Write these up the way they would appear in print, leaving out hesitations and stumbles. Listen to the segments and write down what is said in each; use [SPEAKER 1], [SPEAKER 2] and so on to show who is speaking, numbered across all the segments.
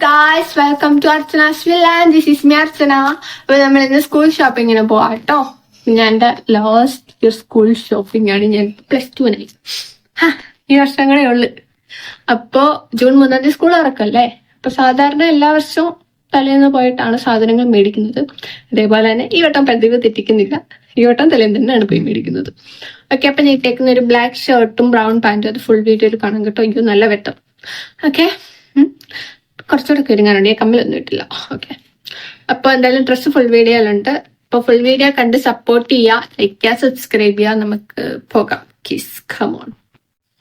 [SPEAKER 1] Guys, welcome to Archana's villa and this is me Archana. അപ്പൊ നമ്മൾ ഇന്ന് സ്കൂൾ ഷോപ്പിങ്ങിന് പോവാ കേട്ടോ. ഞാൻ എന്റെ ലാസ്റ്റ് ഇയർ സ്കൂൾ ഷോപ്പിംഗ് ആണ്. ഞാൻ +2 ഈ വർഷങ്ങളേ ഉള്ളു. അപ്പോ ജൂൺ 3 സ്കൂൾ ഇറക്കല്ലേ. അപ്പൊ സാധാരണ എല്ലാ വർഷവും തലേന്ന് പോയിട്ടാണ് സാധനങ്ങൾ മേടിക്കുന്നത്. അതേപോലെ തന്നെ ഈ വട്ടം പതിവ് തെറ്റിക്കുന്നില്ല. ഈ വട്ടം തലേന്ന് തന്നെയാണ് പോയി മേടിക്കുന്നത്. ഓക്കെ, അപ്പൊ ഞാൻ ഇട്ടേക്കുന്ന ഒരു ബ്ലാക്ക് ഷർട്ടും ബ്രൗൺ പാന്റും, അത് ഫുൾ വീഡിയോയിൽ കാണാം കേട്ടോ. അയ്യോ നല്ല വെട്ടം. ഓക്കെ, കുറച്ചുകൂടെ കയറിങ്ങാനുണ്ട്. ഞാൻ കമ്മിലൊന്നും ഇട്ടില്ല. ഓക്കെ, അപ്പൊ എന്തായാലും ഡ്രസ്സ് ഫുൾ വീഡിയോയിലുണ്ട്. അപ്പൊ ഫുൾ വീഡിയോ കണ്ട് സപ്പോർട്ട് ചെയ്യുക, ലൈക്ക് ചെയ്യുക, സബ്സ്ക്രൈബ് ചെയ്യുക. നമുക്ക് പോകാം. കിസ് കം ഓൺ.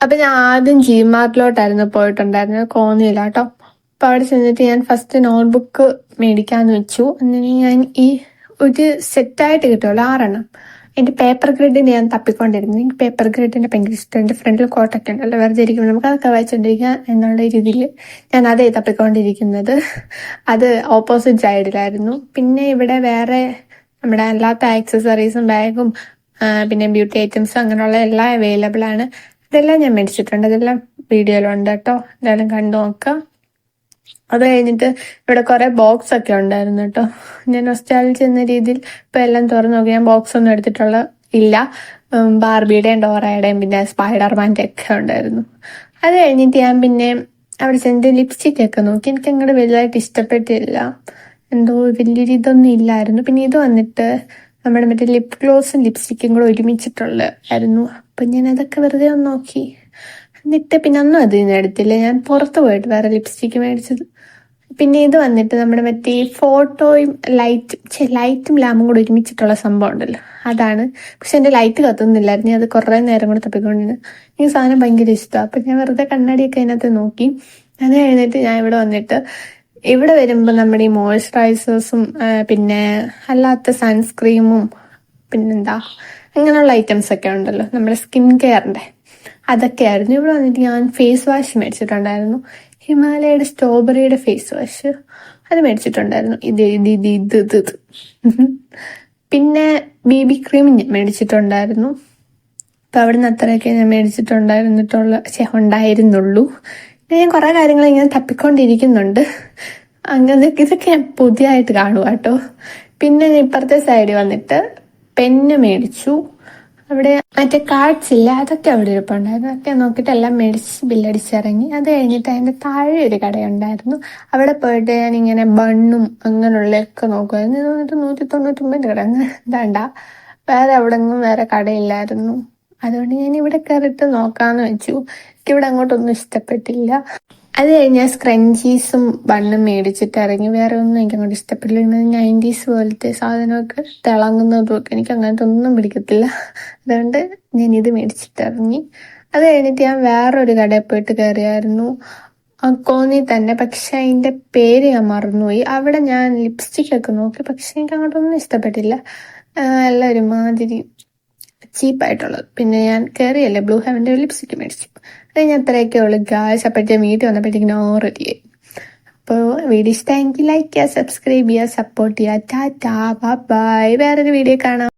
[SPEAKER 1] അപ്പൊ ഞാൻ ആദ്യം ജിമാർട്ടിലോട്ടായിരുന്നു പോയിട്ടുണ്ടായിരുന്നത്, കോന്നിയില്ല കേട്ടോ. അപ്പൊ അവിടെ ചെന്നിട്ട് ഞാൻ ഫസ്റ്റ് നോട്ട്ബുക്ക് മേടിക്കാന്ന് വെച്ചു. അങ്ങനെ ഞാൻ ഈ ഒരു സെറ്റായിട്ട് കിട്ടുമല്ലോ 6 എന്റെ പേപ്പർ ഗ്രിഡിന് ഞാൻ തപ്പിക്കൊണ്ടിരുന്നു. എനിക്ക് പേപ്പർ ഗ്രിഡിന്റെ ഭയങ്കര ഇഷ്ടം. എന്റെ ഫ്രണ്ടിൽ കോട്ടൊക്കെ ഉണ്ടല്ലോ, വെറുതെ ഇരിക്കുമ്പോൾ നമുക്ക് അതൊക്കെ വായിച്ചോണ്ടിരിക്കുക എന്നുള്ള രീതിയിൽ ഞാൻ അതേ തപ്പിക്കൊണ്ടിരിക്കുന്നത്. അത് ഓപ്പോസിറ്റ് സൈഡിലായിരുന്നു. പിന്നെ ഇവിടെ വേറെ നമ്മുടെ അല്ലാത്ത ആക്സസറീസും ബാഗും പിന്നെ ബ്യൂട്ടി ഐറ്റംസും അങ്ങനെയുള്ള എല്ലാം അവൈലബിൾ ആണ്. ഇതെല്ലാം ഞാൻ മേടിച്ചിട്ടുണ്ട്. ഇതെല്ലാം വീഡിയോയിലുണ്ട് കേട്ടോ. എന്തായാലും കണ്ടു നോക്കാം. അത് കഴിഞ്ഞിട്ട് ഇവിടെ കുറെ ബോക്സ് ഒക്കെ ഉണ്ടായിരുന്നു കേട്ടോ. ഞാൻ നൊസ്റ്റാൾജിയ എന്ന രീതിയിൽ ഇപ്പൊ എല്ലാം തുറന്നു നോക്കി. ഞാൻ ബോക്സ് ഒന്നും എടുത്തിട്ടുള്ള ഇല്ല. ബാർബിയുടെയും ഡോറയുടെയും പിന്നെ സ്പൈഡർമാൻ്റെ ഒക്കെ ഉണ്ടായിരുന്നു. അത് കഴിഞ്ഞിട്ട് ഞാൻ പിന്നെ അവിടെ ചെന്നിട്ട് ലിപ്സ്റ്റിക് ഒക്കെ നോക്കി. എനിക്ക് അങ്ങോട്ട് വലുതായിട്ട് ഇഷ്ടപ്പെട്ടില്ല. എന്തോ വലിയൊരു ഇതൊന്നും ഇല്ലായിരുന്നു. പിന്നെ ഇത് വന്നിട്ട് നമ്മുടെ മറ്റേ ലിപ് ഗ്ലോസും ലിപ്സ്റ്റിക്കും കൂടെ ഒരുമിച്ചിട്ടുള്ളതായിരുന്നു. അപ്പൊ ഞാൻ അതൊക്കെ വെറുതെ ഒന്ന് നോക്കി. എന്നിട്ട് പിന്നെ ഒന്നും അതിന് എടുത്തില്ല. ഞാൻ പുറത്ത് പോയിട്ട് വേറെ ലിപ്സ്റ്റിക്ക് മേടിച്ചത്. പിന്നെ ഇത് വന്നിട്ട് നമ്മുടെ മറ്റേ ഫോട്ടോയും ലൈറ്റും ലാമ്പും കൂടെ ഒരുമിച്ചിട്ടുള്ള സംഭവം ഉണ്ടല്ലോ, അതാണ്. പക്ഷെ എന്റെ ലൈറ്റ് കത്തുന്നില്ലായിരുന്നു. അത് കുറെ നേരം കൂടെ തപ്പിക്കൊണ്ടിരുന്നു. ഈ സാധനം ഭയങ്കര ഇഷ്ടമാണ്. അപ്പൊ ഞാൻ വെറുതെ കണ്ണാടിയൊക്കെ അതിനകത്ത് നോക്കി. അത് കഴിഞ്ഞിട്ട് ഞാൻ ഇവിടെ വരുമ്പോൾ നമ്മുടെ ഈ മോയ്സ്ചറൈസേഴ്സും പിന്നെ അല്ലാത്ത സൺസ്ക്രീമും പിന്നെന്താ അങ്ങനെയുള്ള ഐറ്റംസ് ഒക്കെ ഉണ്ടല്ലോ, നമ്മുടെ സ്കിൻ കെയറിന്റെ, അതൊക്കെ ആയിരുന്നു. ഇവിടെ വന്നിട്ട് ഞാൻ ഫേസ് വാഷ് മേടിച്ചിട്ടുണ്ടായിരുന്നു. ഹിമാലയയുടെ സ്ട്രോബെറിയുടെ ഫേസ് വാഷ് അത് മേടിച്ചിട്ടുണ്ടായിരുന്നു. ഇത് പിന്നെ ബേബി ക്രീം ഞാൻ മേടിച്ചിട്ടുണ്ടായിരുന്നു. അപ്പൊ അവിടുന്ന് അത്രയൊക്കെ ഞാൻ ഉണ്ടായിരുന്നുള്ളൂ. ഞാൻ കുറെ കാര്യങ്ങൾ ഇങ്ങനെ തപ്പിക്കൊണ്ടിരിക്കുന്നുണ്ട്. അങ്ങനെ ഇതൊക്കെ ഞാൻ പുതിയതായിട്ട് കാണുക കേട്ടോ. പിന്നെ ഇപ്പുറത്തെ സൈഡിൽ വന്നിട്ട് പെന്ന് മേടിച്ചു. അവിടെ മറ്റേ കാർഡ്സ് ഇല്ല, അതൊക്കെ അവിടെ ഇരിപ്പുണ്ടായിരുന്നു. അതൊക്കെ നോക്കിയിട്ട് എല്ലാം മേടിച്ച് ബില്ലടിച്ചിറങ്ങി. അത് കഴിഞ്ഞിട്ട് അതിന്റെ താഴെ ഒരു കടയുണ്ടായിരുന്നു. അവിടെ പോയിട്ട് ഞാൻ ഇങ്ങനെ ബണ്ണും അങ്ങനെയുള്ളതൊക്കെ നോക്കുമായിരുന്നു. ഇത് വന്നിട്ട് 199 കട എന്താണ്ട, വേറെ എവിടെങ്ങും വേറെ കടയില്ലായിരുന്നു. അതുകൊണ്ട് ഞാൻ ഇവിടെ കയറിയിട്ട് നോക്കാന്ന് വെച്ചു. എനിക്കിവിടെ അങ്ങോട്ടൊന്നും ഇഷ്ടപ്പെട്ടില്ല. അത് കഴിഞ്ഞാൽ സ്ക്രഞ്ചീസും ബണ്ണും മേടിച്ചിട്ട് ഇറങ്ങി. വേറെ ഒന്നും എനിക്ക് അങ്ങോട്ട് ഇഷ്ടപ്പെട്ടില്ല. 90s പോലത്തെ സാധനമൊക്കെ തിളങ്ങുന്നതും ഒക്കെ എനിക്ക് അങ്ങനത്തെ ഒന്നും പിടിക്കത്തില്ല. അതുകൊണ്ട് ഞാൻ ഇത് മേടിച്ചിട്ട് ഇറങ്ങി. അത് കഴിഞ്ഞിട്ട് ഞാൻ വേറൊരു കടയിൽ പോയിട്ട് കയറിയായിരുന്നു, കോന്നി തന്നെ. പക്ഷെ അതിന്റെ പേര് ഞാൻ മറന്നുപോയി. അവിടെ ഞാൻ ലിപ്സ്റ്റിക് ഒക്കെ നോക്കി, പക്ഷെ എനിക്ക് അങ്ങോട്ടൊന്നും ഇഷ്ടപ്പെട്ടില്ല. എല്ലാം ഒരുമാതിരി ചീപ്പായിട്ടുള്ളത്. പിന്നെ ഞാൻ കയറിയല്ലേ ബ്ലൂ ഹെവന്റെ ലിപ്സ്റ്റിക് മേടിച്ചു. അത് ഞാൻ അത്രയൊക്കെ ഉള്ളു ഗായ്സ്. അപ്പോഴത്തേക്കും വീട്ടിൽ വന്നപ്പോഴത്തേക്കും റെഡിയായി. അപ്പോൾ വീഡിയോ ഇഷ്ടമെങ്കിൽ ലൈക്ക് ചെയ്യുക, സബ്സ്ക്രൈബ് ചെയ്യുക, സപ്പോർട്ട് ചെയ്യുക. Tata bye. വേറൊരു വീഡിയോ കാണാം.